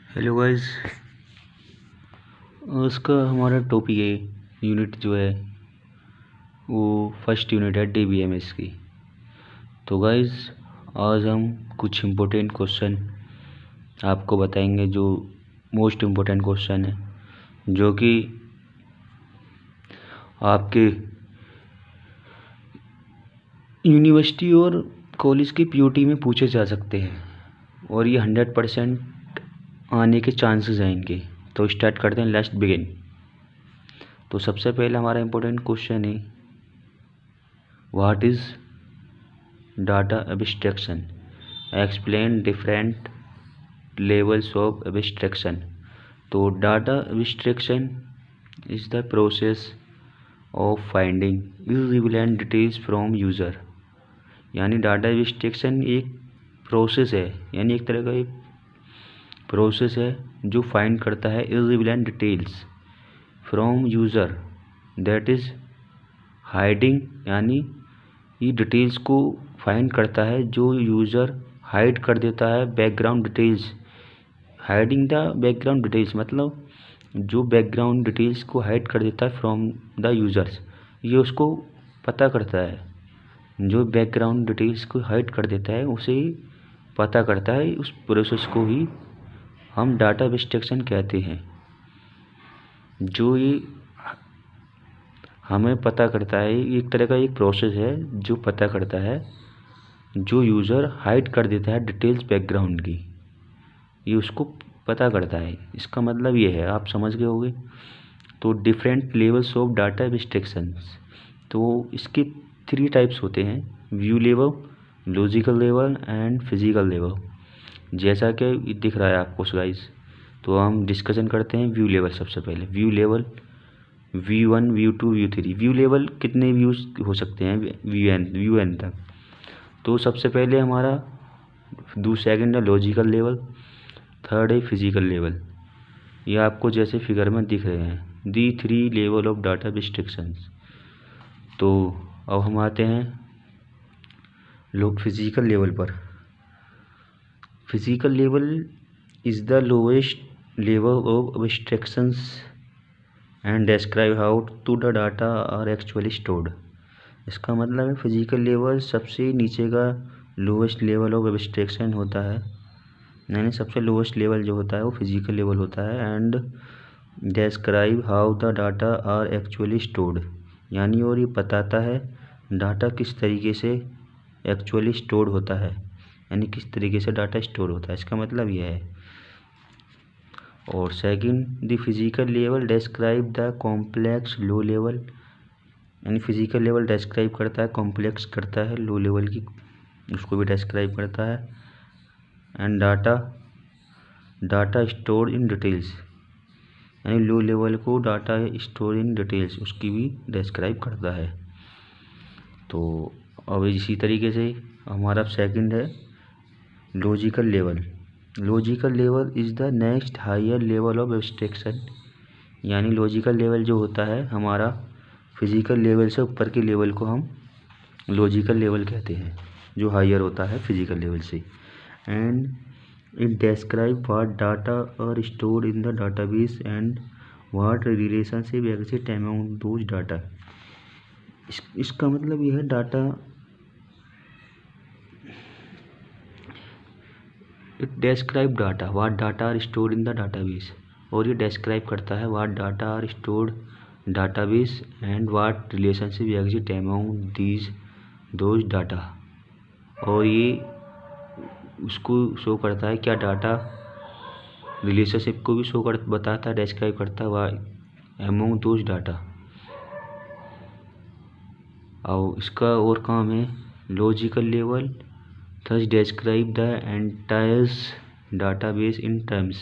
Hello guys. उसका हमारा topic है, यूनिट जो है वो फर्स्ट यूनिट है DBMS की। तो गाइस आज हम कुछ इम्पोर्टेंट क्वेश्चन आपको बताएंगे, जो मोस्ट इम्पोर्टेंट क्वेश्चन है, जो कि आपके यूनिवर्सिटी और कॉलेज की POT में पूछे जा सकते हैं और ये 100% आने के चांसेस हैं इनके। तो स्टार्ट करते हैं, लेट्स बिगिन। तो सबसे पहले हमारा इम्पोर्टेंट क्वेश्चन है, what is data abstraction, explain different levels of abstraction. तो data abstraction is the process of finding irrelevant details from user. यानी डाटा एब्स्ट्रैक्शन एक प्रोसेस है, यानी एक तरह का एक प्रोसेस है जो फाइंड करता है irrelevant details from user, that is hiding. यानी ये डिटेल्स को फाइंड करता है जो यूज़र हाइड कर देता है, background details. Hiding the background details मतलब जो बैकग्राउंड डिटेल्स को हाइड कर देता है फ्रॉम द यूज़र्स, ये उसको पता करता है। जो बैकग्राउंड डिटेल्स को हाइड कर देता है उसे ही पता करता है, उस प्रोसेस को ही हम डाटा एब्स्ट्रैक्शन कहते हैं। जो ये हमें पता करता है, एक तरह का एक प्रोसेस है जो पता करता है जो यूज़र हाइड कर देता है डिटेल्स बैकग्राउंड की, ये उसको पता करता है। इसका मतलब ये है, आप समझ गए होंगे। तो different levels of data abstractions, तो इसके 3 टाइप्स होते हैं, view level, logical level and physical level. जैसा कि दिख रहा है आपको गाइस। तो हम डिस्कशन करते हैं व्यू लेवल। सबसे पहले view level, V1, V2, V3। View level कितने व्यूज हो सकते हैं, व्यू एन तक। तो सबसे पहले हमारा सेकंड है लॉजिकल लेवल, थर्ड है फिजिकल लेवल। ये आपको जैसे फिगर में दिख रहे हैं, the 3 level of data abstractions. तो अब हम आते हैं फिजिकल लेवल पर। Physical level is the lowest level of abstractions and describe how to the data are actually stored. इसका मतलब है फिजिकल लेवल सबसे नीचे का लोएस्ट लेवल ऑफ एब्स्ट्रैक्शन होता है, यानी सबसे लोएस्ट लेवल जो होता है वो फिजिकल लेवल होता है। And describe how the data are actually stored, यानी और ये बताता है डाटा किस तरीके से एक्चुअली स्टोर्ड होता है, यानी किस तरीके से डाटा स्टोर होता है। इसका मतलब यह है। और second, the physical level describe the complex low level, यानी फिजिकल लेवल डिस्क्राइब करता है, कॉम्प्लेक्स करता है, लो लेवल की उसको भी डिस्क्राइब करता है। And data store in details, यानी लो लेवल को डाटा स्टोर इन डिटेल्स उसकी भी डिस्क्राइब करता है। तो अब इसी तरीके से हमारा सेकंड है logical level. Logical level is the next higher level of abstraction, यानी लॉजिकल लेवल जो होता है हमारा फिजिकल लेवल से ऊपर के लेवल को हम लॉजिकल लेवल कहते हैं, जो हायर होता है फिजिकल लेवल से। And it describe what data are stored in the database and what relationship exist among those data. इसका मतलब यह है data, it describe data what data are stored in the database, और ये describe करता है what data are stored database and what relationship exist among these those data. और ये उसको शो करता है क्या डाटा रिलेशनशिप को भी शो कर बताता है, डिस्क्राइब करता है वाई अमंग दोज डाटा। और इसका और काम है logical level thus describe the entire database in terms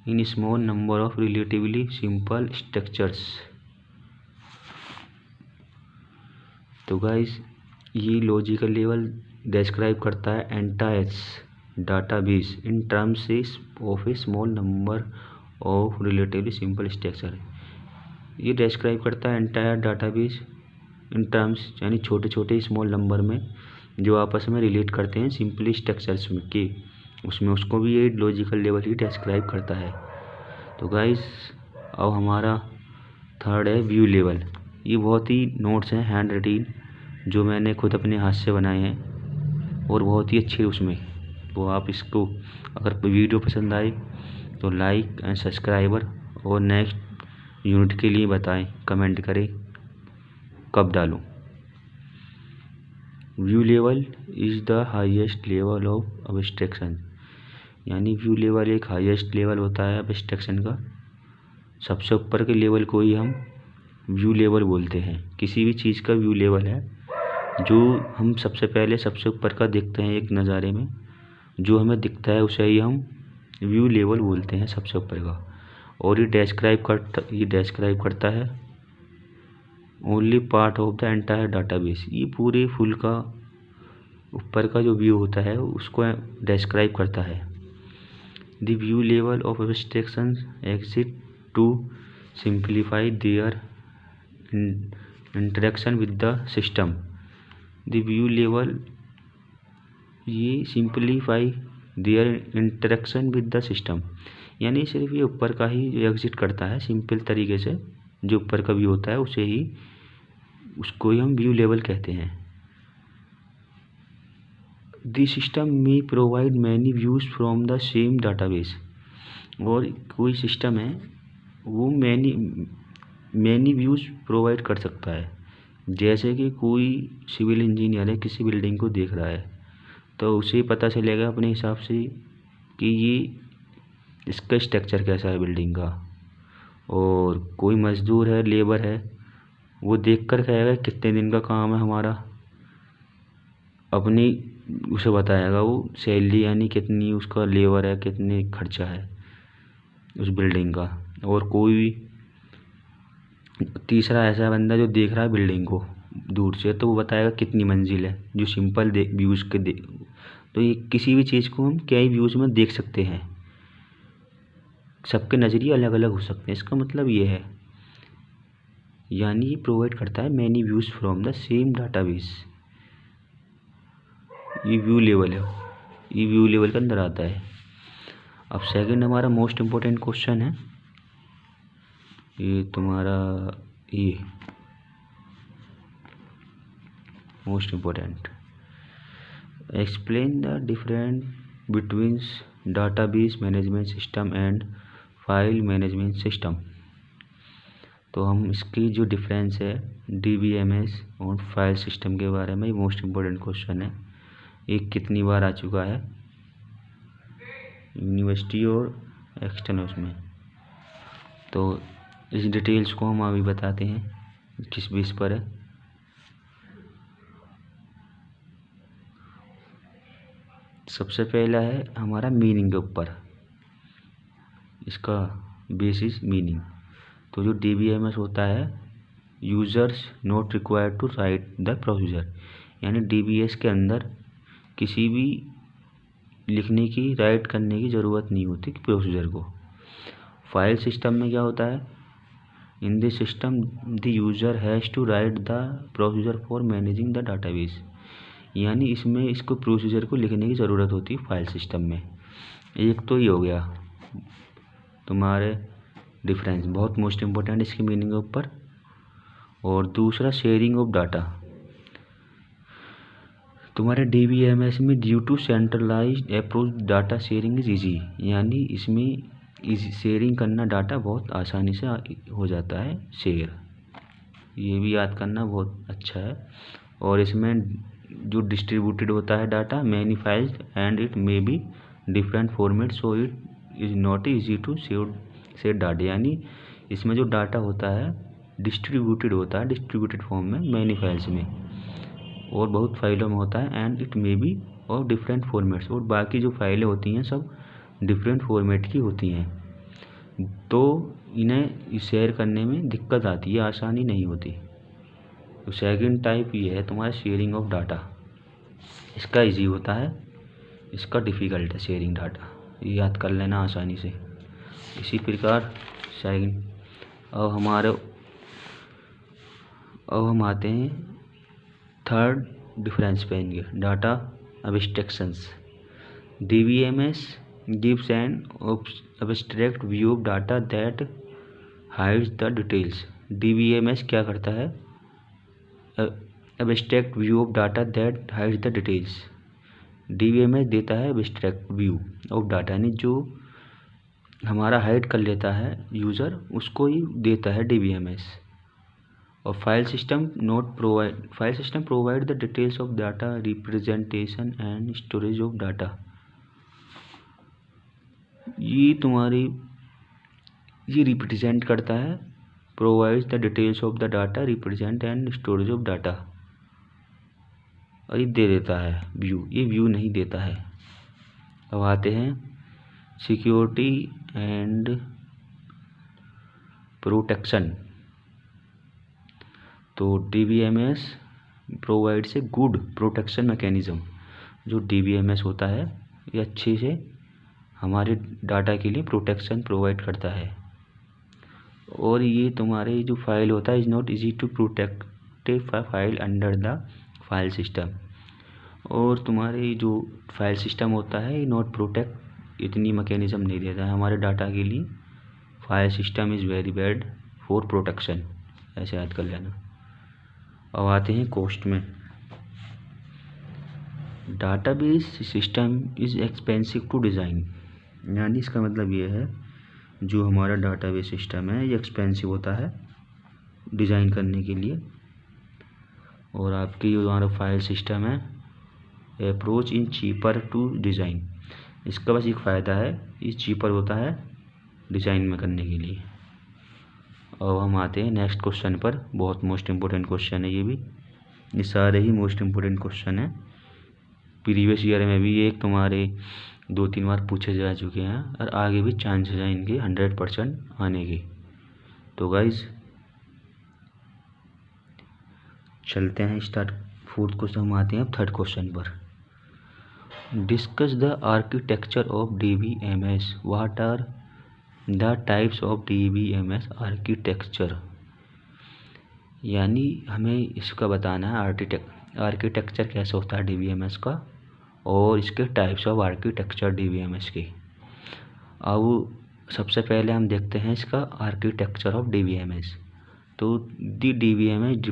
in a small number of relatively simple structures। तो गाइस ये लॉजिकल लेवल डिस्क्राइब करता है entire database in terms of A small number of relatively simple structure. ये describe करता है entire database in terms, यानी छोटे छोटे स्मॉल नंबर में जो आपस में रिलेट करते हैं सिंपली स्ट्रक्चर्स में के, उसमें उसको भी ये लॉजिकल लेवल ही डिस्क्राइब करता है। तो गाइस अब हमारा थर्ड है व्यू लेवल। ये बहुत ही नोट्स हैं हैंड रिटेन जो मैंने खुद अपने हाथ से बनाए हैं और बहुत ही अच्छे उसमें। तो आप इसको अगर वीडियो पसंद आए तो लाइक एंड सब्सक्राइबर और नेक्स्ट यूनिट के लिए बताएं, कमेंट करें कब डालूं। View level is the highest level of abstraction, यानी व्यू लेवल एक हाईएस्ट लेवल होता है अब्स्ट्रैक्शन का। सबसे ऊपर के लेवल को ही हम व्यू लेवल बोलते हैं। किसी भी चीज़ का व्यू लेवल है जो हम सबसे पहले सबसे ऊपर का देखते हैं एक नज़ारे में, जो हमें दिखता है उसे ही हम व्यू लेवल बोलते हैं सबसे ऊपर का। और ये डिस्क्राइब करता है only part of the entire database. ये पूरे फुल का ऊपर का जो व्यू होता है उसको डिस्क्राइब करता है। The view level of abstraction exist to simplify their interaction with the system. The view level ये simplify their interaction with the system, यानी सिर्फ ये ऊपर का ही एग्जिट करता है सिंपल तरीके से। जो ऊपर का व्यू होता है उसको ही हम व्यू लेवल कहते हैं। द सिस्टम में provide many views from the same database. और कोई सिस्टम है वो मैनी व्यूज़ प्रोवाइड कर सकता है। जैसे कि कोई सिविल इंजीनियर है, किसी बिल्डिंग को देख रहा है तो उसे पता चलेगा अपने हिसाब से कि ये इसका स्ट्रक्चर कैसा है बिल्डिंग का। और कोई मज़दूर है, लेबर है, वो देख कर कहेगा कितने दिन का काम है हमारा, अपनी उसे बताएगा वो सैलरी यानी कितनी उसका लेबर है, कितनी खर्चा है उस बिल्डिंग का। और कोई तीसरा ऐसा बंदा जो देख रहा है बिल्डिंग को दूर से तो वो बताएगा कितनी मंजिल है, जो सिंपल व्यूज़ के तो ये किसी भी चीज़ को हम कई व्यूज़ में देख सकते हैं। सबके नज़रिए अलग अलग हो सकते हैं, इसका मतलब ये है। यानी ये प्रोवाइड करता है many views from the same database. ये व्यू लेवल है, ये व्यू लेवल के अंदर आता है। अब सेकंड हमारा मोस्ट इम्पोर्टेंट क्वेश्चन है, ये तुम्हारा ये most important, explain the difference between database management system and file management system. तो हम इसकी जो डिफरेंस है DBMS और फाइल सिस्टम के बारे में, मोस्ट इम्पोर्टेंट क्वेश्चन है। ये कितनी बार आ चुका है यूनिवर्सिटी और एक्सटर्नल्स में। तो इस डिटेल्स को हम अभी बताते हैं किस बेस पर है। सबसे पहला है हमारा मीनिंग के ऊपर, इसका बेसिस मीनिंग। तो जो DBMS होता है users not required to write the procedure, यानी DBS के अंदर किसी भी लिखने की राइट करने की ज़रूरत नहीं होती प्रोसीजर को। फाइल सिस्टम में क्या होता है, in the system the user has to write the procedure for managing the database, यानी इसमें इसको प्रोसीजर को लिखने की ज़रूरत होती है फाइल सिस्टम में। एक तो ये हो गया तुम्हारे डिफरेंस, बहुत मोस्ट इम्पोर्टेंट इसकी मीनिंग के ऊपर। और दूसरा शेयरिंग ऑफ डाटा, तुम्हारे DBMS में due to centralised approach data sharing is easy, यानी इसमें शेयरिंग करना डाटा बहुत आसानी से हो जाता है शेयर। ये भी याद करना बहुत अच्छा है। और इसमें जो डिस्ट्रीब्यूटेड होता है data many files and it may be different format so it is not easy to save data, यानी इसमें जो डाटा होता है डिस्ट्रीब्यूटेड होता है, डिस्ट्रीब्यूटेड फॉर्म में मैनी फाइल्स में और बहुत फाइलों में होता है। एंड इट मे बी और डिफरेंट फॉर्मेट्स, और बाकी जो फाइलें होती हैं सब डिफरेंट फॉर्मेट की होती हैं। तो इन्हें शेयर करने में दिक्कत आती है, आसानी नहीं होती। तो सेकंड टाइप ये है तुम्हारा शेयरिंग ऑफ डाटा, इसका इजी होता है, इसका डिफ़िकल्ट है शेयरिंग डाटा, ये याद कर लेना आसानी से। इसी प्रकार सेकंड अब हम आते हैं थर्ड डिफरेंस पे, data अब्स्ट्रैक्शंस। DBMS gives an abstract view of data that hides the details. DBMS क्या करता है? Abstract view of data that hides the details. DBMS देता है abstract view of data, यानी जो हमारा हाइड कर लेता है यूज़र, उसको ही देता है DBMS. और file system provide the details of data representation and storage of data. ये रिप्रेजेंट करता है, provides the details of the data, represent and storage of data, और ये दे देता है व्यू, ये व्यू नहीं देता है. अब आते हैं सिक्योरिटी एंड प्रोटेक्शन. तो DBMS provides a good protection mechanism. जो DBMS होता है ये अच्छे से हमारे डाटा के लिए प्रोटेक्शन प्रोवाइड करता है. और ये तुम्हारे जो फाइल होता है is not easy to protect a file under the file system. और तुम्हारे जो फाइल सिस्टम होता है ये नॉट प्रोटेक्ट इतनी मैकेनिज्म नहीं देता है हमारे डाटा के लिए. File system is very bad for protection, ऐसे याद कर लेना. अब आते हैं कॉस्ट में. Database system is expensive to design, यानी इसका मतलब ये है जो हमारा डाटाबेस सिस्टम है ये एक्सपेंसिव होता है डिज़ाइन करने के लिए. और आपकी जो हमारा फाइल सिस्टम है approach in cheaper to design, इसका बस एक फ़ायदा है, ये चीपर होता है डिज़ाइन में करने के लिए. अब हम आते हैं नेक्स्ट क्वेश्चन पर. बहुत मोस्ट इम्पोर्टेंट क्वेश्चन है ये सारे ही मोस्ट इम्पोर्टेंट क्वेश्चन है. प्रीवियस ईयर में भी एक तुम्हारे 2-3 बार पूछे जा चुके हैं और आगे भी चांसेस हैं इनके 100% आने के. तो गाइज चलते हैं स्टार्ट. फोर्थ क्वेश्चन हम आते हैं अब थर्ड क्वेश्चन पर. Discuss the architecture of DBMS. What are the types of DBMS architecture. यानी हमें इसका बताना है आर्किटेक्चर कैसे होता है DBMS का और इसके टाइप्स ऑफ आर्किटेक्चर DBMS के. अब सबसे पहले हम देखते हैं इसका आर्किटेक्चर ऑफ DBMS. तो the DBMS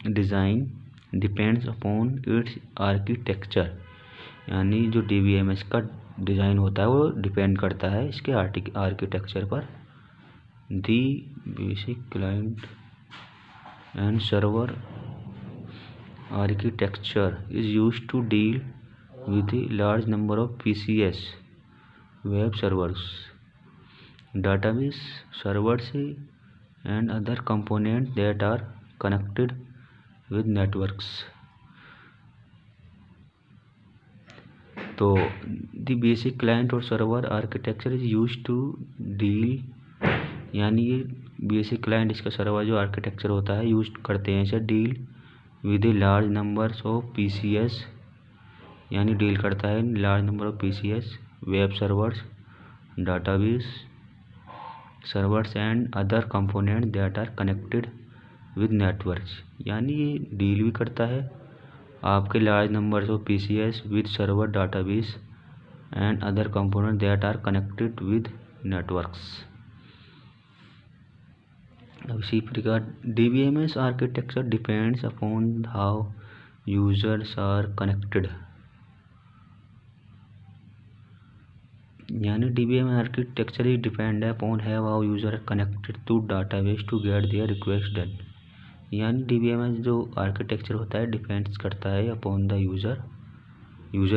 design depends upon its architecture, यानी जो DBMS का डिज़ाइन होता है वो डिपेंड करता है इसके आर्किटेक्चर पर. The basic client and server architecture is used to deal with a large number of PCS, web servers, database servers and other components that are connected with networks. तो the basic client और server architecture is used to deal, यानी ये basic client इसका server जो architecture होता है use करते हैं इसे deal with a large numbers of PCS, यानी डील करता है large number of PCS, web servers, database servers and other component that are connected with networks. यानी ये डील भी करता है आपके large numbers of PCS with server, database and other component that are connected with networks. इसी प्रकार DBMS architecture depends upon how users are connected, यानी DBMS architecture is depend upon how user connected to database to get their request done. यानी DBMS जो architecture होता है depends करता है upon the user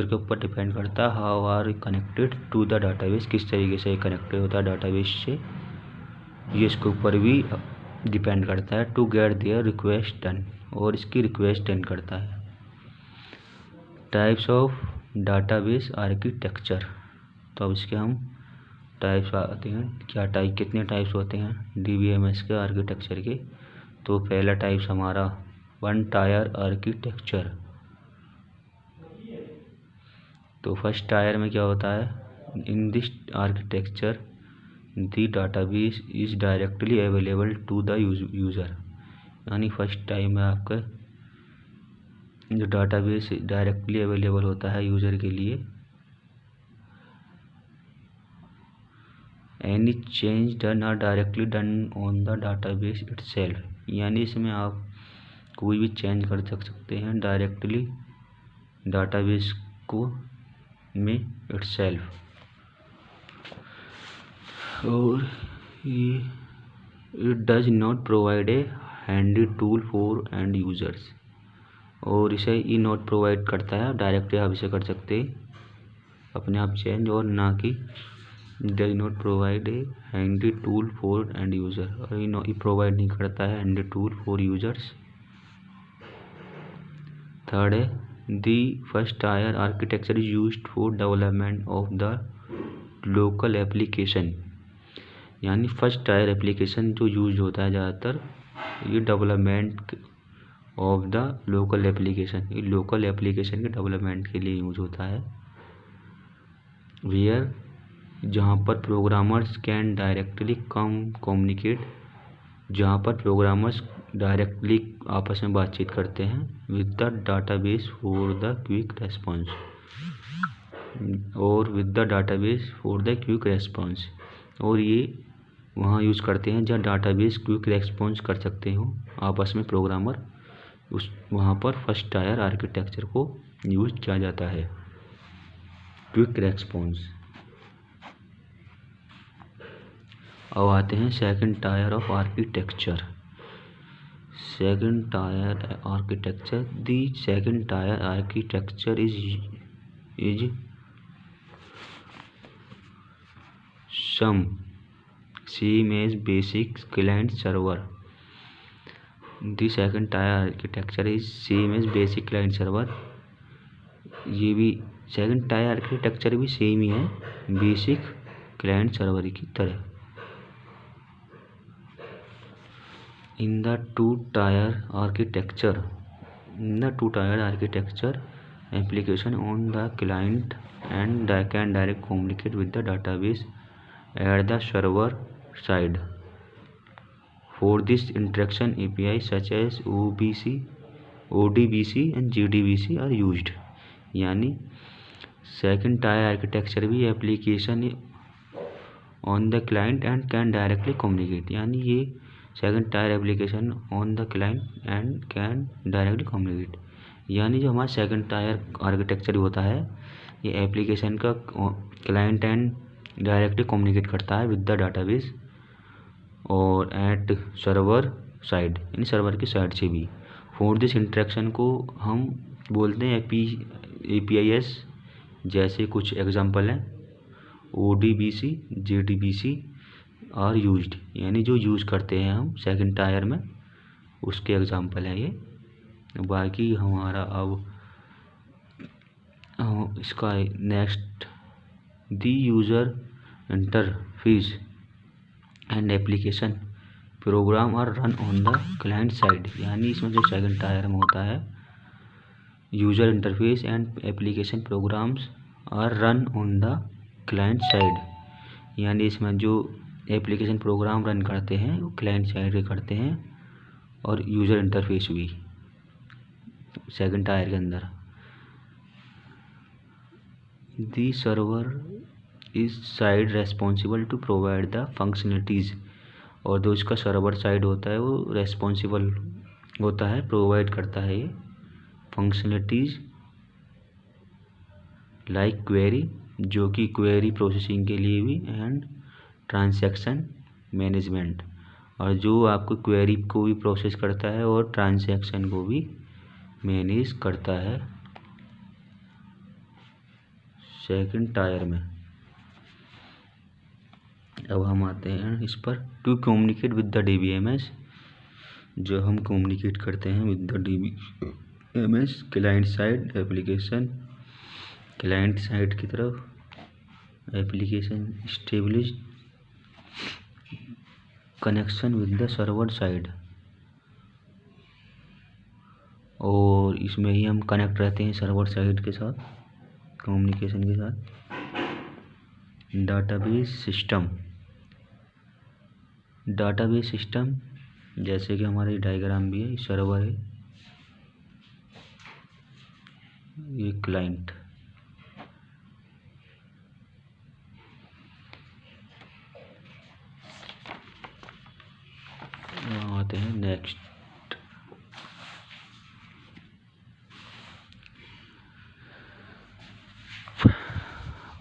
के ऊपर डिपेंड करता है how are connected to the database, किस तरीके से कनेक्टेड होता है डाटाबेस से, ये इसके ऊपर भी डिपेंड करता है. To get their request done, और इसकी रिक्वेस्ट डन करता है. Types of database architecture. तो अब इसके हम टाइप्स आते हैं, कितने टाइप्स होते हैं DBMS के आर्किटेक्चर के. तो पहला टाइप्स हमारा वन टायर आर्किटेक्चर. तो फर्स्ट टायर में क्या होता है, in this architecture the database is directly available to the user. यानी फर्स्ट टाइम में आपका जो डाटाबेस डायरेक्टली अवेलेबल होता है यूज़र के लिए. Any change done are directly done on the database itself, यानी इसमें आप कोई भी चेंज कर सकते हैं डायरेक्टली डाटाबेस को में इटसेल्फ। और ये it does not provide a handy tool for and users, और इसे ई नॉट प्रोवाइड करता है, डायरेक्टली आप इसे कर सकते हैं अपने आप चेंज, और ना कि does not provide a handy tool for end user, और ये प्रोवाइड नहीं करता है handy tool for users. Third है the first tier architecture is used for development of the local application, यानी फर्स्ट टायर एप्लीकेशन जो यूज होता है ज़्यादातर ये development of the local application, ये लोकल एप्लीकेशन के डेवलपमेंट के लिए यूज होता है। वेयर जहाँ पर प्रोग्रामर्स कैन डायरेक्टली कम्युनिकेट, जहाँ पर प्रोग्रामर्स डायरेक्टली आपस में बातचीत करते हैं with the database for the quick response, और with the database for the quick response, और ये वहाँ यूज़ करते हैं जहाँ डाटाबेस क्विक रेस्पॉन्स कर सकते हो आपस में प्रोग्रामर, उस वहाँ पर फर्स्ट टायर आर्किटेक्चर को यूज किया जाता है, क्विक रेस्पॉन्स। अब आते हैं second tier of architecture. Second tier architecture, the second tier architecture is some same as basic client server, the second tier architecture is same as basic client server, ये भी second tier architecture भी same ही है basic client server की तरह। In the two-tier architecture, application on the client and can direct communicate with the database at the server side. For this interaction, APIs such as ODBC and JDBC are used. यानी second tier architecture भी application on the client and can directly communicate, यानी ये second tier application on the client and can directly communicate, यानी जो हमारा second tier architecture होता है ये एप्लीकेशन का क्लाइंट एंड डायरेक्टली कम्युनिकेट करता है विद द डाटाबेस और एट सर्वर साइड, यानी सर्वर की साइड से भी। फॉर दिस इंटरेक्शन को हम बोलते हैं APIs, जैसे कुछ एग्जांपल हैं ODBC JDBC आर यूज्ड, यानी जो यूज़ करते हैं हम सेकंड टायर में उसके एग्जांपल है ये। बाकी हमारा अब इसका next the user interface and application program are run on the client side, यानी इसमें जो सेकंड टायर में होता है user interface and application programs are run on the client side, यानी इसमें जो एप्लीकेशन प्रोग्राम रन करते हैं वो क्लाइंट साइड के करते हैं, और यूज़र इंटरफेस भी सेकंड टायर के अंदर। The server is side responsible to provide the functionalities, और जो इसका सर्वर साइड होता है वो रेस्पॉन्सिबल होता है, प्रोवाइड करता है ये फंक्शनलिटीज़ लाइक क्वेरी, जो कि क्वेरी प्रोसेसिंग के लिए भी, एंड ट्रांजैक्शन मैनेजमेंट, और जो आपको क्वेरी को भी प्रोसेस करता है और ट्रांजैक्शन को भी मैनेज करता है सेकंड टायर में। अब हम आते हैं इस पर to communicate with the DBMS, जो हम कम्युनिकेट करते हैं with the DBMS client side application, client side की तरफ application established connection with the server side, और इसमें ही हम कनेक्ट रहते हैं सर्वर साइड के साथ, कम्युनिकेशन के साथ। डाटाबेस सिस्टम जैसे कि हमारे डायग्राम भी है, सर्वर है, ये क्लाइंट। करते हैं नेक्स्ट।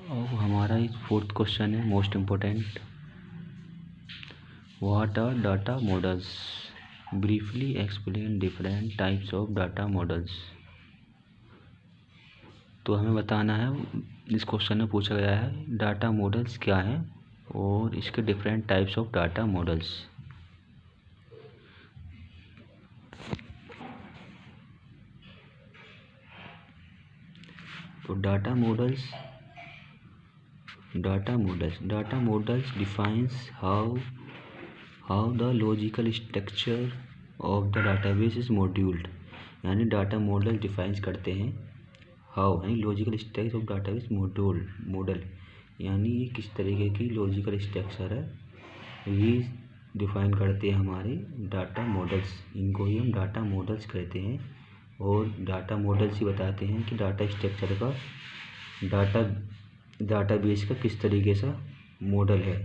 और हमारा फोर्थ क्वेश्चन है most important. What are data models? Briefly explain different types of data models. तो हमें बताना है, इस क्वेश्चन में पूछा गया है डाटा मॉडल्स क्या हैं और इसके different types of data models. तो data models defines how the logical structure of the database is modelled. यानी डाटा मॉडल डिफाइंस करते हैं हाउ यानी logical structure of database model, यानी ये किस तरीके की लॉजिकल स्ट्रक्चर है ये डिफाइन करते हैं हमारे डाटा मॉडल्स। इनको ही हम डाटा मॉडल्स कहते हैं। और डाटा मॉडल्स ही बताते हैं कि डाटा स्ट्रक्चर का डाटाबेस का किस तरीके से मॉडल है।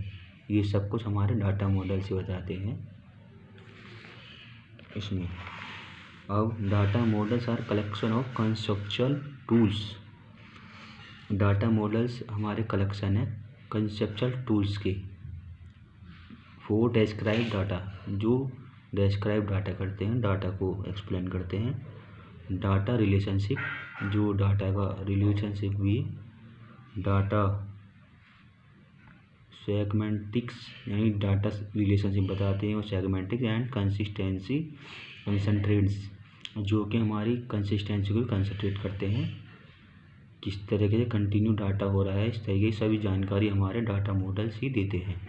ये सब कुछ हमारे डाटा मॉडल से बताते हैं इसमें। अब data models are collection of conceptual tools. Data models हमारे कलेक्शन है कंसेप्चुअल टूल्स के फॉर डिस्क्राइब डाटा, जो डिस्क्राइब डाटा करते हैं, डाटा को एक्सप्लेन करते हैं। डाटा रिलेशनशिप, जो डाटा का रिलेशनशिप भी, डाटा सेगमेंटिक्स यानी डाटा रिलेशनशिप बताते हैं, और सेगमेंटिक्स एंड कंसिस्टेंसी कंसंट्रेट्स, जो कि हमारी कंसिस्टेंसी को कंसंट्रेट करते हैं, किस तरीके से कंटिन्यू डाटा हो रहा है, इस तरीके की सभी जानकारी हमारे डाटा मॉडल्स ही देते हैं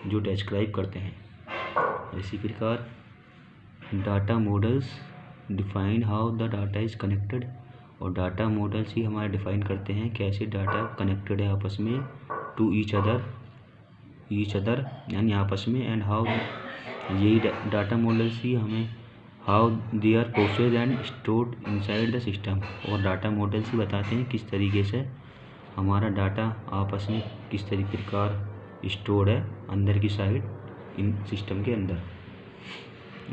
जो डिस्क्राइब करते हैं। इसी प्रकार data models define how the data is connected, और डाटा मॉडल्स ही हमारे डिफाइन करते हैं कैसे डाटा कनेक्टेड है आपस में टू ईच अदर यानी आपस में, एंड हाउ यही डाटा मॉडल्स ही हमें how they are processed and stored inside the system, और डाटा मॉडल्स ही बताते हैं किस तरीके से हमारा डाटा आपस में किस तरीके प्रकार स्टोर्ड है अंदर की साइड इन सिस्टम के अंदर।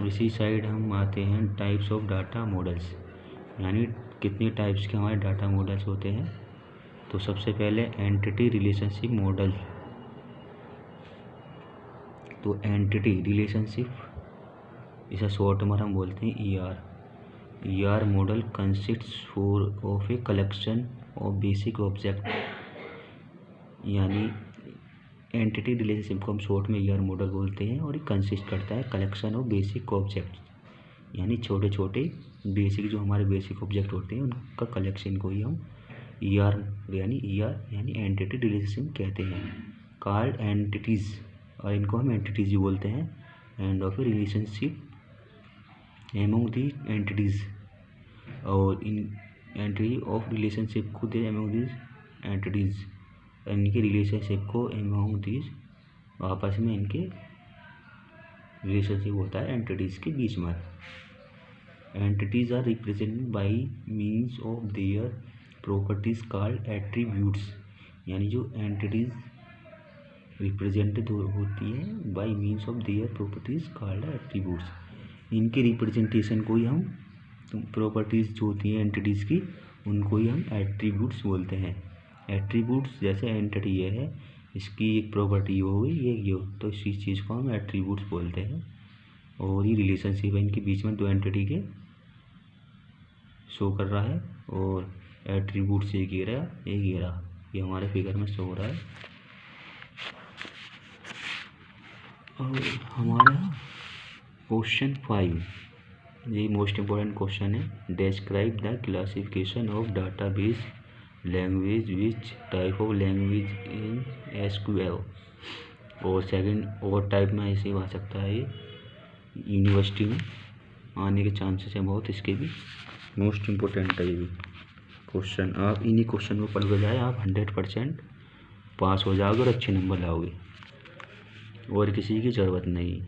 इसी साइड हम आते हैं टाइप्स ऑफ डाटा मॉडल्स, यानी कितने टाइप्स के हमारे डाटा मॉडल्स होते हैं। तो सबसे पहले एंटिटी रिलेशनशिप मॉडल। तो एंटिटी रिलेशनशिप इसे शॉर्ट में हम बोलते हैं ER model consists of a collection of basic object, यानी एंटिटी रिलेशनशिप को हम शॉर्ट में ER मॉडल बोलते हैं, और ये कंसिस्ट करता है कलेक्शन ऑफ बेसिक ऑब्जेक्ट, यानी छोटे छोटे बेसिक जो हमारे बेसिक ऑब्जेक्ट होते हैं उनका कलेक्शन को ही हम ER यानी एंटिटी रिलेशनशिप कहते हैं। कॉल्ड एंटिटीज़, और इनको हम एंटिटीज़ ही बोलते हैं, end of A relationship among the entities, और इन एंटिटी ऑफ रिलेशनशिप को दे एमोंग दीज एंटिटीज़, इनके रिलेशनशिप को एमोंग दीज आपस में इनके रिलेशनशिप होता है एंटिटीज़ के बीच में। Entities are represented by means of their properties called attributes, यानी जो एंटिटीज़ रिप्रेजेंटेड होती हैं by means of their properties called attributes, इनके रिप्रेजेंटेशन को ही हम प्रॉपर्टीज़ जो होती हैं एंटिटीज़ की उनको ही हम एट्रीब्यूट्स बोलते हैं। एट्रीब्यूट्स जैसे एंटिटी ये है, इसकी एक प्रॉपर्टी हो गई ये तो इसी चीज़ को हम एट्रीब्यूट्स बोलते हैं। और ये रिलेशनशिप है इनके बीच में दो एंटिटी के शो कर रहा है, और एट्रीब्यूट्स एक ये हमारे फिगर में शो हो रहा है। और हमारा क्वेश्चन 5 ये मोस्ट इम्पोर्टेंट क्वेश्चन है। Describe the classification of database language, which type of language in SQL, और सेकंड और टाइप में ऐसे ही आ सकता है, ये यूनिवर्सिटी में आने के चांसेस हैं बहुत, इसके भी मोस्ट इम्पोर्टेंट है ये भी क्वेश्चन। आप इन्हीं क्वेश्चन को पढ़ के जाए आप 100% पास हो जाओगे और अच्छे नंबर लाओगे, और किसी की ज़रूरत नहीं।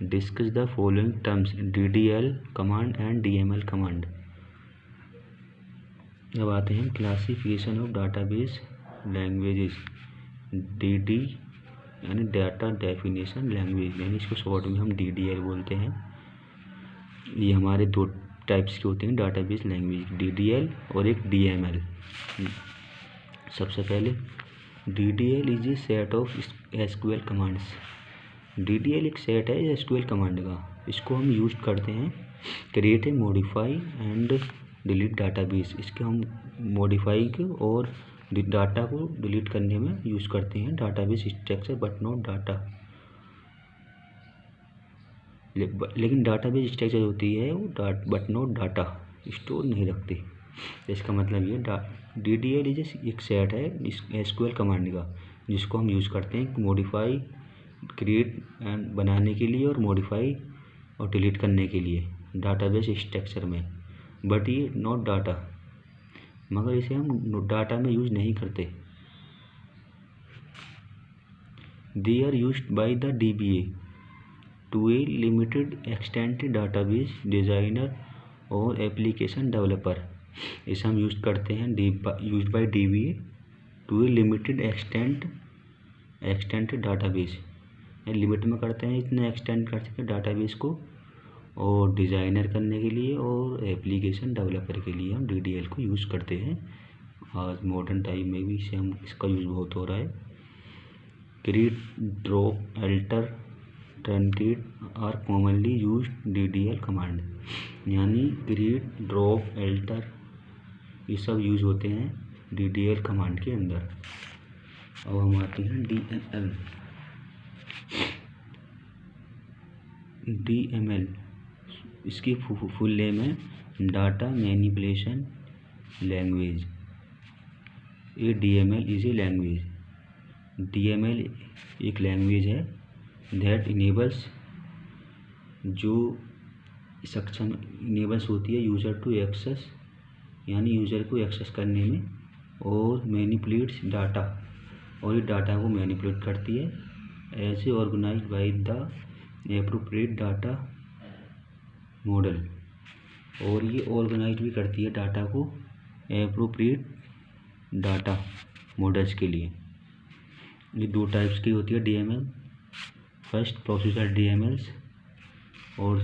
Discuss the following terms DDL command and DML command. अब आते हैं क्लासिफिकेशन ऑफ डाटाबेस लैंग्वेजेस। यानी डाटा डेफिनेशन लैंग्वेज, यानी इसको शॉर्ट में हम DDL बोलते हैं। ये हमारे दो टाइप्स के होते हैं डाटाबेस लैंग्वेज, DDL और एक DML। सबसे पहले DDL is a set of SQL commands. DDL एक सेट है SQL कमांड का, इसको हम यूज करते हैं create a modify and delete database. इसके हम मॉडिफाई के और डाटा को डिलीट करने में यूज करते हैं database structure but not data. लेकिन डाटाबेस स्ट्रक्चर होती है वो बट नॉट डाटा स्टोर नहीं रखती। इसका मतलब ये DDL एक सेट है SQL कमांड का, जिसको हम यूज़ करते हैं मॉडिफाई क्रिएट एंड बनाने के लिए और मॉडिफाई और डिलीट करने के लिए डाटाबेस स्ट्रक्चर में, बट ये नॉट डाटा, मगर इसे हम डाटा में यूज नहीं करते। They are used by the DBA to a limited extent database designer और एप्लीकेशन डेवलपर। इसे हम यूज करते हैं used by DBA to a limited extent database, limit में करते हैं, इतना एक्सटेंड कर सके डाटाबेस को, और डिज़ाइनर करने के लिए और एप्लीकेशन डेवलपर के लिए हम DDL को यूज़ करते हैं। आज मॉडर्न टाइम में भी इसका यूज़ बहुत हो रहा है। Create, drop, alter, truncate are commonly used DDL command, यानी क्रिएट, ड्रॉप, अल्टर ये सब यूज़ होते हैं DDL कमांड के अंदर। अब हम आते हैं DML। इसकी फुल नेम है डाटा मैनिपुलेशन लैंग्वेज। ये DML is a language. DML एक लैंग्वेज है दैट इनेबल्स, जो सक्षम इनेबल्स होती है यूज़र टू एक्सेस, यानी यूज़र को एक्सेस करने में, और मैनिपुलेट्स डाटा, और ये डाटा को मैनिपुलेट करती है ऐसे organise by the appropriate data model, और ये ऑर्गेनाइज भी करती है डाटा को एप्रोप्रिएट डाटा मॉडल्स के लिए। ये दो टाइप्स की होती है DML, फर्स्ट प्रोसीजर DMLs और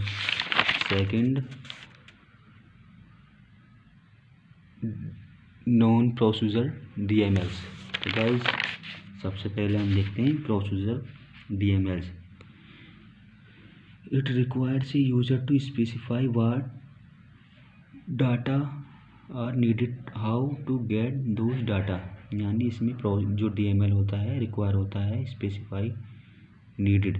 सेकंड नॉन प्रोसीजर DMLs। तो गाइस सबसे पहले हम देखते हैं procedure DMLs। It requires a user to specify what data are needed, how to get those data, यानी इसमें जो DML होता है रिक्वायर होता है specify, needed,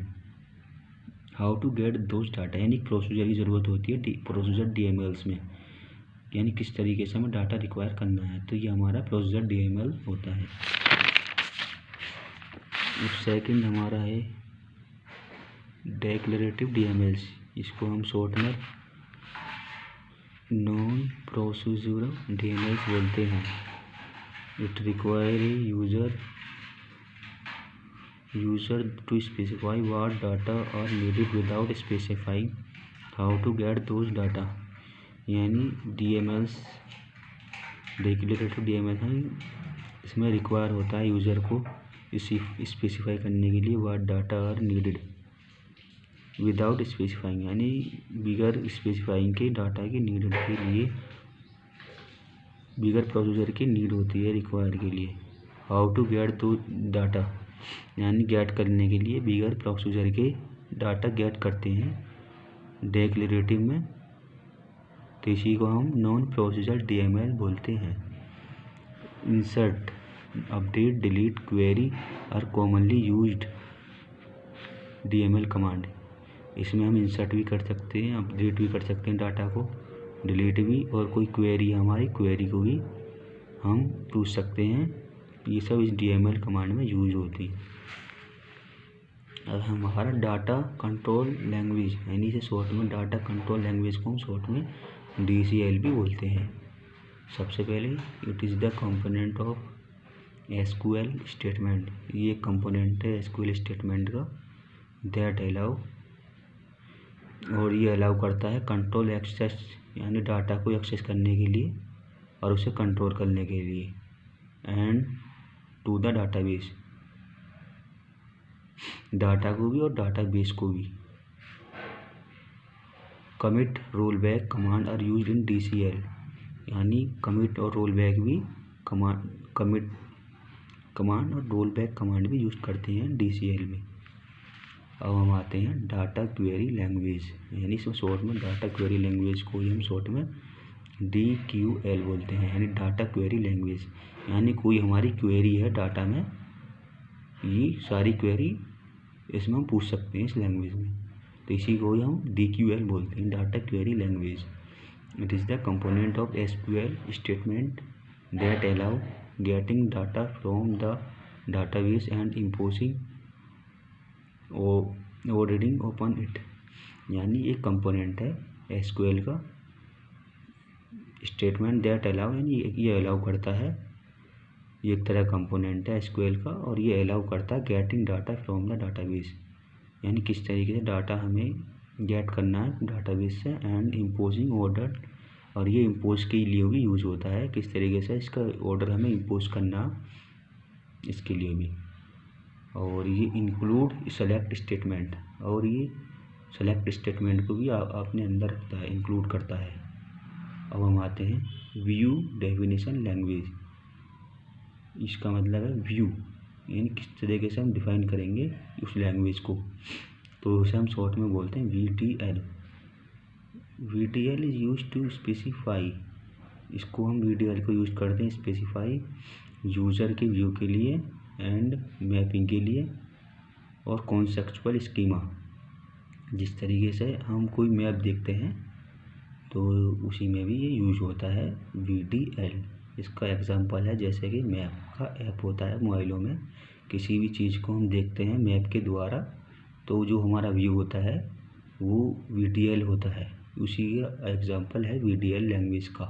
how to get those data, यानी प्रोसीजर की ज़रूरत होती है प्रोसीजर DMLs में, यानी किस तरीके से हमें डाटा रिक्वायर करना है, तो ये हमारा प्रोसीजर DML होता है। सेकंड हमारा है डेक्लरेटिव DMLs, इसको हम शॉर्ट में नॉन प्रोसीजरल DMLs बोलते हैं। It require a user to specify what data are needed without specifying how to get those data, यानी DMLs डेक्लरेटिव DML हैं, इसमें रिक्वायर होता है यूज़र को इसी स्पेसिफाई करने के लिए what data are needed without specifying, यानी बिगर स्पेसिफाइंग के डाटा की नीड के लिए, बिगर प्रोसीजर की नीड होती है रिक्वायर के लिए। हाउ टू गेट दो डाटा, यानी गेट करने के लिए बिगर प्रोसीजर के डाटा गेट करते हैं डेक्लरेटिव में, तो इसी को हम नॉन प्रोसीजर DML बोलते हैं। Insert, update, delete, query are commonly used DML command. इसमें हम इंसर्ट भी कर सकते हैं, अपडेट भी कर सकते हैं डाटा को, डिलीट भी, और कोई क्वेरी हमारी क्वेरी को भी हम पूछ सकते हैं। ये सब इस DML कमांड में यूज होती है। अब हमारा डाटा कंट्रोल लैंग्वेज, यानी इसे शॉर्ट में डाटा कंट्रोल लैंग्वेज को हम शॉर्ट में DCL भी बोलते हैं। सबसे पहले it is the component of SQL statement, ये कंपोनेंट है SQL स्टेटमेंट का, दैट अलाउ, और ये अलाउ करता है कंट्रोल एक्सेस, यानी डाटा को एक्सेस करने के लिए और उसे कंट्रोल करने के लिए, and to the database, data को भी और डाटा बेस को भी। Commit roll back command are use in DCL, यानी कमिट और रोल बैक भी कमिट कमांड और रोल बैक कमांड भी यूज करते हैं DCL में। अब हम आते हैं डाटा क्वेरी लैंग्वेज, यानी इसमें शॉर्ट में डाटा क्वेरी लैंग्वेज को ही हम शॉर्ट में DQL बोलते हैं, यानी डाटा क्वेरी लैंग्वेज। यानी कोई हमारी क्वेरी है डाटा में, ये सारी क्वेरी इसमें हम पूछ सकते हैं इस लैंग्वेज में, तो इसी को ही हम DQL बोलते हैं, data query language. It is the component of SQL statement that allow getting data from the database and imposing और रीडिंग ओपन इट, यानी एक कंपोनेंट है SQL का स्टेटमेंट दैट अलाउ, यानी ये अलाउ करता है, ये एक तरह कंपोनेंट है SQL का, और ये अलाउ करता है getting data from the database, यानी किस तरीके से डाटा हमें गेट करना है डाटाबेस से, एंड इम्पोजिंग ऑर्डर, और ये इम्पोज के लिए भी यूज होता है, किस तरीके से इसका ऑर्डर हमें इम्पोज करना इसके लिए भी। और ये इंक्लूड सेलेक्ट स्टेटमेंट, और ये सेलेक्ट स्टेटमेंट को भी अपने अंदर रखता है, इंक्लूड करता है। अब हम आते हैं व्यू डेफिनेशन लैंग्वेज। इसका मतलब है व्यू, यानी किस तरीके से हम डिफाइन करेंगे उस लैंग्वेज को, तो उसे हम शॉर्ट में बोलते हैं VDL। VDL is use to specify, इसको हम VDL को यूज करते हैं स्पेसिफाई यूज़र के व्यू के लिए एंड मैपिंग के लिए, और कॉन्सेप्चुअल स्कीमा, जिस तरीके से हम कोई मैप देखते हैं तो उसी में भी ये यूज होता है VDL। इसका एग्जांपल है जैसे कि मैप का ऐप होता है मोबाइलों में, किसी भी चीज़ को हम देखते हैं मैप के द्वारा, तो जो हमारा व्यू होता है वो VDL होता है, उसी का एग्जांपल है VDL लैंग्वेज का।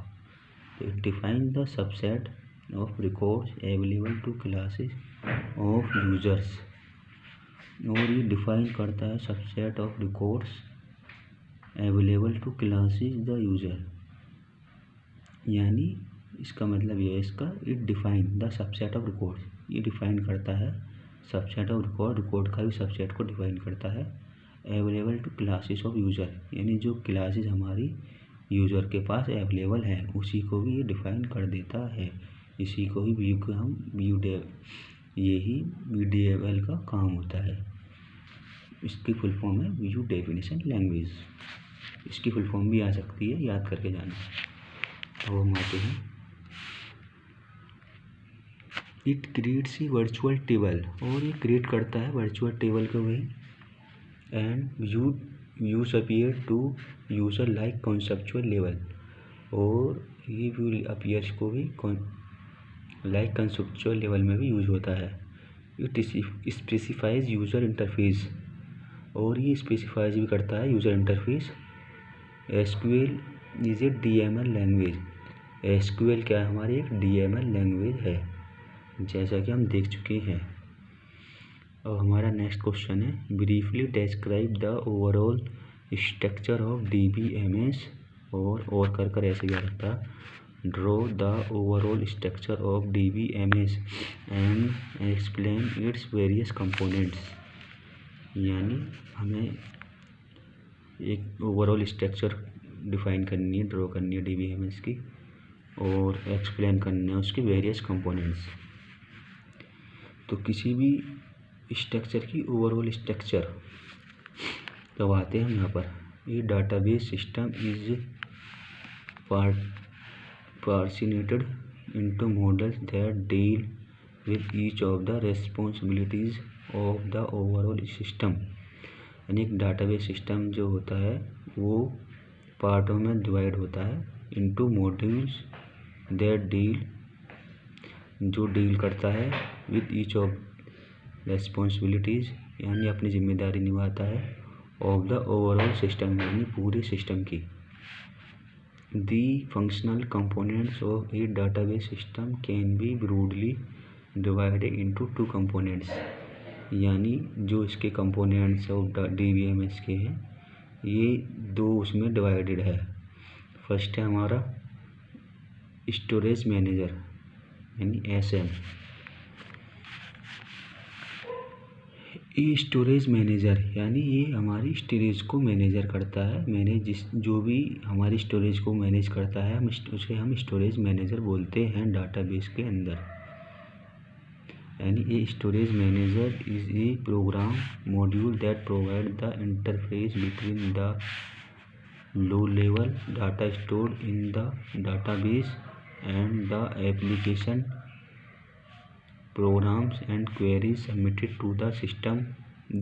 तो it define the subset of records available to classes of users, और ये डिफाइन करता है subset of records available to classes the user, यानी इसका मतलब ये है इसका, it define the subset of records, ये डिफाइन करता है सबसेट ऑफ रिकॉर्ड का भी सबसेट को डिफाइन करता है, available to classes of user, यानी जो क्लासेस हमारी यूजर के पास अवेलेबल हैं उसी को भी ये डिफाइन कर देता है। इसी को ही व्यू को हम यही VDL का काम होता है। इसकी फुल फॉर्म है व्यू डेफिनेशन लैंग्वेज, इसकी फुल फॉर्म भी आ सकती है, याद करके जाना। तो हम आते हैं it creates a virtual table, और ये क्रिएट करता है वर्चुअल टेबल को भी, and views appear to user like conceptual level, और ये व्यू अपीयर्स को भी लाइक कंसेप्चुअल लेवल में भी यूज होता है। इट स्पेसिफाइज यूज़र इंटरफेस, और ये स्पेसिफाइज भी करता है user interface. SQL is a DML language, SQL क्या है हमारी एक DML लैंग्वेज है, जैसा कि हम देख चुके हैं। अब हमारा नेक्स्ट क्वेश्चन है briefly describe the overall structure of DBMS, और कर ऐसे क्या लगता है, draw the overall structure of DBMS and explain its various components, यानी हमें एक ओवरऑल स्ट्रक्चर डिफाइन करनी है, ड्रॉ करनी है DBMS की, और एक्सप्लेन करने हैं उसके वेरियस कंपोनेंट्स। तो किसी भी स्ट्रक्चर की ओवरऑल स्ट्रक्चर तो आते हैं यहाँ पर, ये database system is partitioned into models that deal with each of the responsibilities of the overall system, यानी एक डाटाबेस सिस्टम जो होता है वो पार्टों में डिवाइड होता है इनटू मॉड्यूल्स दैट डील, जो डील करता है विद ईच ऑफ रेस्पॉन्सिबिलिटीज़, यानी अपनी जिम्मेदारी निभाता है, ऑफ द ओवरऑल सिस्टम, यानी पूरे सिस्टम की। The functional components of a database system can be broadly divided into two components, यानी जो इसके कंपोनेंट्स ऑफ DBMS के हैं ये दो उसमें डिवाइडेड है। फर्स्ट है हमारा स्टोरेज मैनेजर यानी SM, ये स्टोरेज मैनेजर यानी ये हमारी स्टोरेज को मैनेजर करता है। जो भी हमारी स्टोरेज को मैनेज करता है उसे हम स्टोरेज मैनेजर बोलते हैं डाटाबेस के अंदर। यानी ये storage manager is a program module that provide the interface between the low level data stored in the database and the application programs and queries submitted to the system.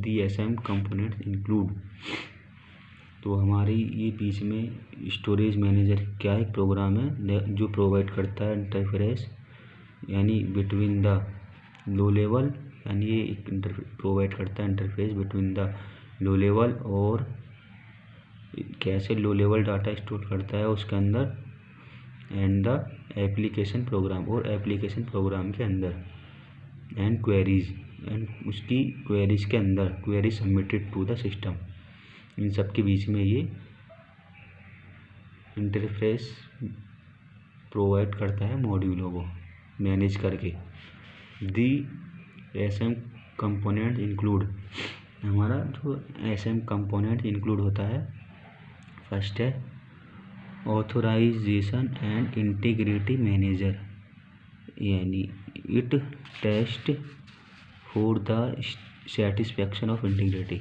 The SM components include। तो हमारी ये बीच में storage manager क्या एक programme है जो provide करता है इंटरफेस यानी बिटवीन द लो लेवल, यानी ये प्रोवाइड करता है interface between the low level और कैसे लो लेवल डाटा स्टोर करता है उसके अंदर, एंड द एप्लीकेशन प्रोग्राम और एप्लीकेशन प्रोग्राम के अंदर, एंड क्वेरीज एंड उसकी क्वेरीज के अंदर, query submitted to the system. इन सब के बीच में ये इंटरफेस प्रोवाइड करता है मॉड्यूलों को मैनेज करके। दी एसएम कंपोनेंट इंक्लूड, हमारा जो एसएम कंपोनेंट इंक्लूड होता है, फर्स्ट है ऑथोराइजेशन एंड इंटीग्रिटी मैनेजर, यानी it taste for the satisfaction of integrity.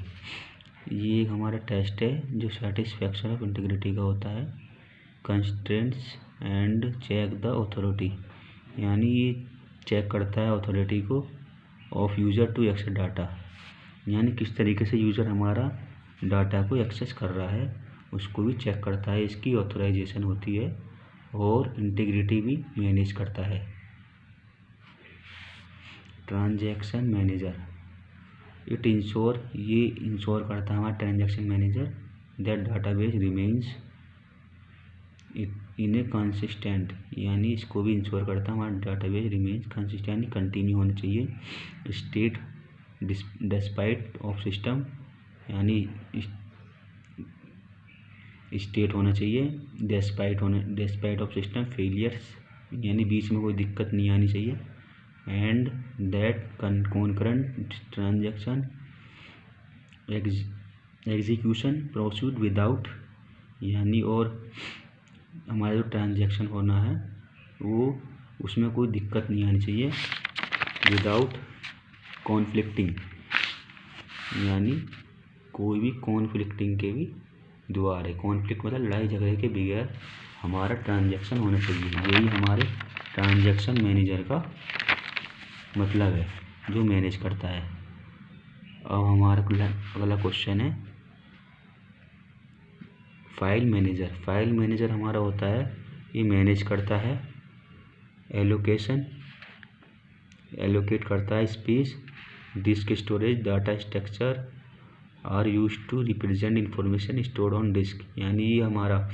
ये हमारा टेस्ट है जो सेटिस्फैक्शन ऑफ इंटीग्रिटी का होता है। Constraints and check the authority, यानी ये चेक करता है अथॉरिटी को of user to access data, यानी किस तरीके से यूज़र हमारा डाटा को एक्सेस कर रहा है उसको भी चेक करता है। इसकी ऑथराइजेशन होती है और इंटीग्रिटी भी मैनेज करता है। ट्रांजैक्शन मैनेजर, इट इंश्योर, ये इंश्योर करता है हमारा transaction manager that database remains in A consistent, यानी इसको भी इंश्योर करता है हमारा डाटाबेस रिमेन्स कंसिस्टेंट, कंटिन्यू होना चाहिए। स्टेट डिस्पाइट ऑफ सिस्टम, यानी स्टेट होना चाहिए डिस्पाइट ऑफ सिस्टम फेलियर्स, यानी बीच में कोई दिक्कत नहीं आनी चाहिए। And that concurrent transaction execution proceed without, यानी और हमारा जो ट्रांजैक्शन होना है वो उसमें कोई दिक्कत नहीं आनी चाहिए। विदाउट कॉन्फ्लिक्टिंग, यानी कोई भी कॉन्फ्लिक्टिंग के भी द्वारा, कॉन्फ्लिक्ट मतलब लड़ाई झगड़े के बगैर हमारा ट्रांजैक्शन होना चाहिए। यही हमारे ट्रांजैक्शन मैनेजर का मतलब है जो मैनेज करता है। अब हमारा अगला क्वेश्चन है फाइल मैनेजर। फाइल मैनेजर हमारा होता है, ये मैनेज करता है एलोकेट करता है space, disk storage, data structure are use to represent information stored on disk, यानी ये हमारा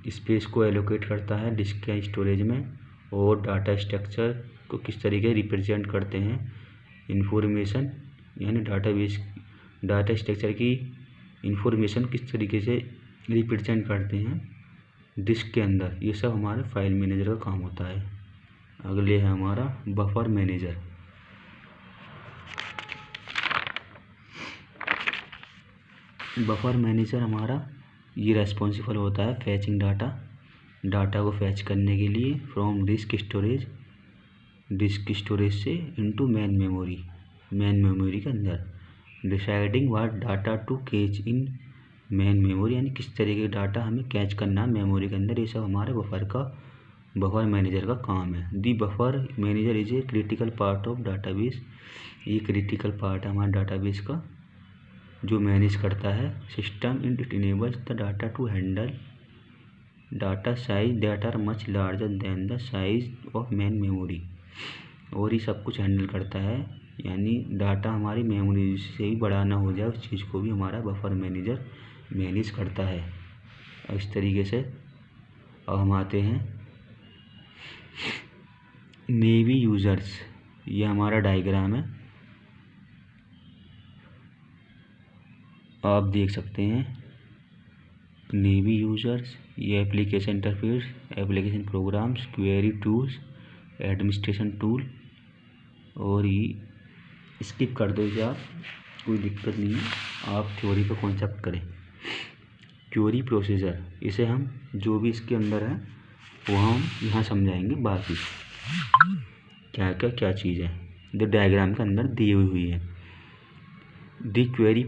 स्पेस को एलोकेट करता है डिस्क के स्टोरेज में, और डाटा स्ट्रक्चर को किस तरीके रिप्रेजेंट करते हैं इंफॉर्मेशन, यानी डाटा स्ट्रक्चर की इंफॉर्मेशन किस तरीके से रिप्रेजेंट करते हैं डिस्क के अंदर। ये सब हमारे फाइल मैनेजर का काम होता है। अगले है हमारा बफर मैनेजर। बफर मैनेजर हमारा ये रेस्पॉन्सिबल होता है फैचिंग डाटा को फैच करने के लिए फ्रॉम डिस्क स्टोरेज से इनटू मेन मेमोरी के अंदर, deciding what data to cache in main memory, यानी किस तरीके का डाटा हमें कैच करना है मेमोरी के अंदर। ये सब हमारे बफर मैनेजर का काम है। The buffer manager is a critical part of database, ये क्रिटिकल पार्ट है हमारे डाटाबेस का जो मैनेज करता है system. It enables the data to handle data size that are much larger than the size of main memory, और ये सब कुछ हैंडल करता है, यानी डाटा हमारी मेमोरी से ही बड़ा ना हो जाए उस चीज़ को भी हमारा बफर मैनेजर मैनेज करता है। इस तरीके से अब हम आते हैं नेवी यूज़र्स, ये हमारा डायग्राम है, आप देख सकते हैं। नेवी यूज़र्स, ये application interface, application programs, query tools, administration tool, और ये स्किप कर दो आप कोई दिक्कत नहीं है, आप थ्योरी का कॉन्सेप्ट करें। क्वेरी प्रोसीजर, इसे हम जो भी इसके अंदर है वो हम यहाँ समझाएंगे, बाकी क्या चीज़ है जो डायग्राम के अंदर दी हुई है। द क्वेरी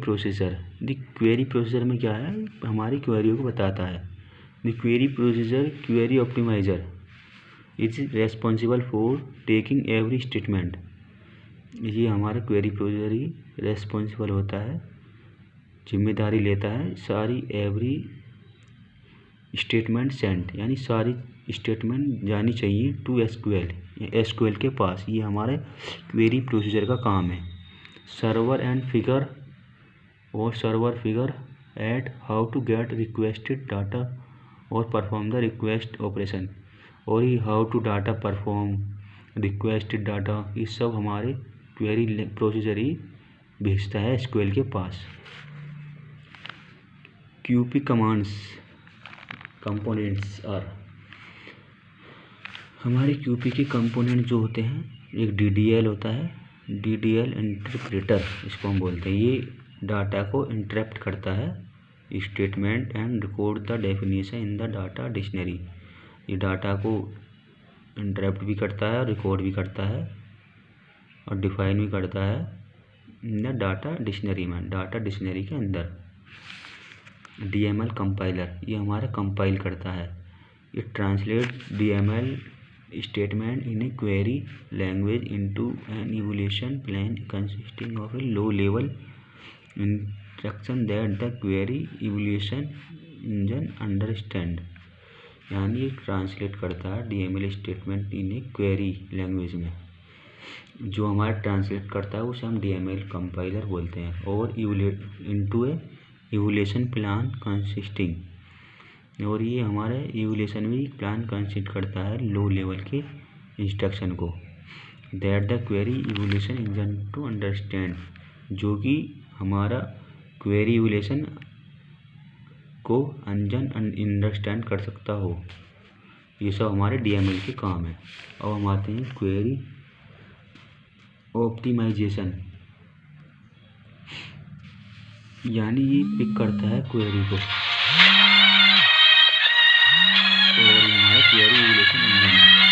प्रोसीजर में क्या है, हमारी क्वेरियों को बताता है। The query procedure query optimiser is responsible for taking every statement. ये हमारा क्वेरी प्रोसीजर ही रेस्पॉन्सिबल होता है, जिम्मेदारी लेता है सारी एवरी स्टेटमेंट सेंट, यानी सारी स्टेटमेंट जानी चाहिए टू एसक्यूएल के पास। ये हमारे क्वेरी प्रोसीजर का काम है। Server figure at how to get requested data और परफॉर्म द रिक्वेस्ट ऑपरेशन, और ये how to data perform requested data, ये सब हमारे क्वेरी प्रोसीजर ही भेजता है एसक्यूएल के पास। क्यूपी कमांड्स कंपोनेंट्स आर, हमारे क्यूपी के कंपोनेंट जो होते हैं, एक डीडीएल होता है, डीडीएल इंटरप्रेटर इसको हम बोलते हैं। ये डाटा को इंटरप्ट करता है statement and record the definition in the data dictionary. ये डाटा को इंटरप्ट भी करता है, रिकॉर्ड भी करता है और डिफाइन भी करता है इन द डाटा डिक्शनरी में, डाटा डिक्शनरी के अंदर। डीएमएल कंपाइलर, ये हमारा कंपाइल करता है। ये translate DML statement in a query language into an evaluation plan consisting of a low level instruction that the query evaluation engine understand. यानी ये ट्रांसलेट करता है DML statement in a query language में, जो हमारा ट्रांसलेट करता है उसे हम डीएमएल कंपाइलर बोलते हैं। और into a evaluation plan consisting, और ये हमारे इवैल्यूएशन में प्लान कंसिस्ट करता है लो लेवल के इंस्ट्रक्शन को, that the query evaluation engine to understand, जो कि हमारा क्वेरी इवैल्यूएशन को इंजन अंडरस्टैंड कर सकता हो। ये सब हमारे डीएमएल के काम है। अब हम आते हैं क्वेरी ऑप्टिमाइजेशन, यानी ये पिक करता है क्वेरी को और हमारा क्वेरी इवैल्यूएशन इंजन